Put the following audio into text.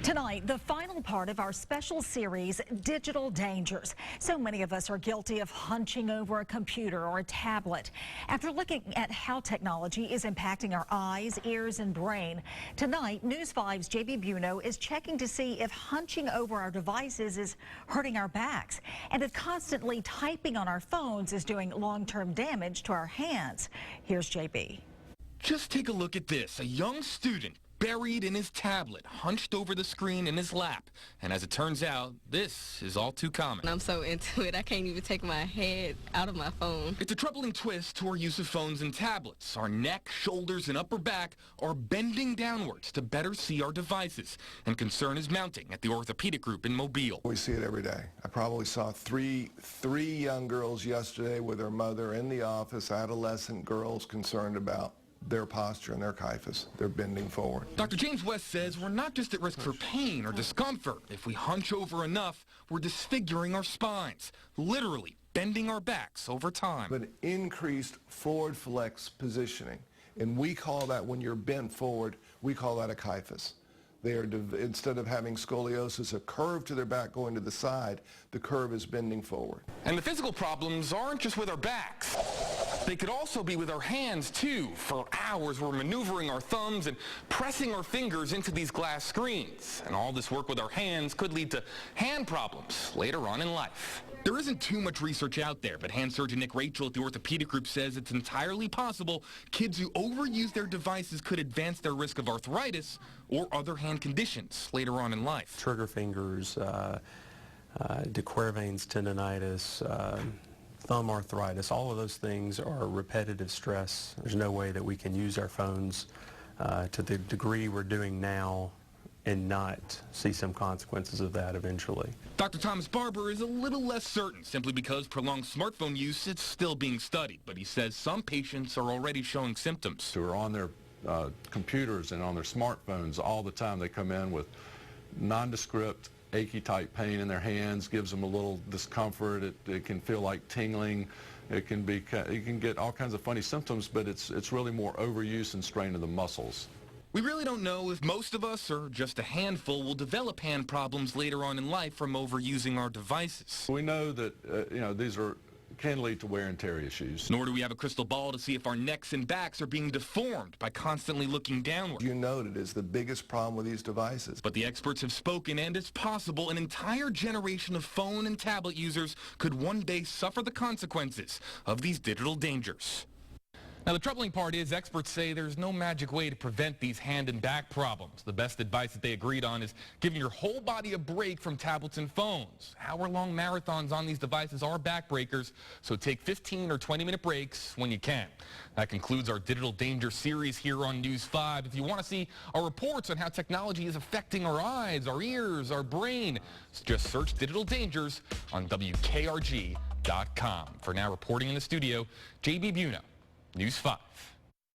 Tonight, the final part of our special series, Digital Dangers. So many of us are guilty of hunching over a computer or a tablet. After looking at how technology is impacting our eyes, ears, and brain, tonight, News 5's JB Buno is checking to see if hunching over our devices is hurting our backs and if constantly typing on our phones is doing long-term damage to our hands. Here's JB. Just take a look at this. A young student buried in his tablet, hunched over the screen in his lap. And as it turns out, this is all too common. I'm so into it, I can't even take my head out of my phone. It's a troubling twist to our use of phones and tablets. Our neck, shoulders, and upper back are bending downwards to better see our devices. And concern is mounting at the orthopedic group in Mobile. We see it every day. I probably saw three young girls yesterday with their mother in the office, adolescent girls concerned about their posture and their kyphus. They're bending forward. Dr. James West says we're not just at risk for pain or discomfort. If we hunch over enough, we're disfiguring our spines, literally bending our backs over time. But increased forward flex positioning, and we call that, when you're bent forward, we call that a kyphus. They are, instead of having scoliosis, a curve to their back going to the side, the curve is bending forward. And the physical problems aren't just with our backs. They could also be with our hands, too. For hours, we're maneuvering our thumbs and pressing our fingers into these glass screens. And all this work with our hands could lead to hand problems later on in life. There isn't too much research out there, but hand surgeon Nick Rachel at the orthopedic group says it's entirely possible kids who overuse their devices could advance their risk of arthritis or other hand conditions later on in life. Trigger fingers, de Quervain's tendonitis, thumb arthritis, all of those things are repetitive stress. There's no way that we can use our phones to the degree we're doing now and not see some consequences of that eventually. Dr. Thomas Barber is a little less certain, simply because prolonged smartphone use is still being studied. But he says some patients are already showing symptoms. Who are on their computers and on their smartphones all the time. They come in with nondescript, achy type pain in their hands, gives them a little discomfort. It can feel like tingling. You can get all kinds of funny symptoms, but it's really more overuse and strain of the muscles. We really don't know if most of us, or just a handful, will develop hand problems later on in life from overusing our devices. We know that these can lead to wear and tear issues. Nor do we have a crystal ball to see if our necks and backs are being deformed by constantly looking downward. You noted is the biggest problem with these devices. But the experts have spoken, and it's possible an entire generation of phone and tablet users could one day suffer the consequences of these digital dangers. Now, the troubling part is experts say there's no magic way to prevent these hand and back problems. The best advice that they agreed on is giving your whole body a break from tablets and phones. Hour-long marathons on these devices are backbreakers, so take 15 or 20-minute breaks when you can. That concludes our Digital Danger series here on News 5. If you want to see our reports on how technology is affecting our eyes, our ears, our brain, just search Digital Dangers on WKRG.com. For now, reporting in the studio, JB Buno, News 5.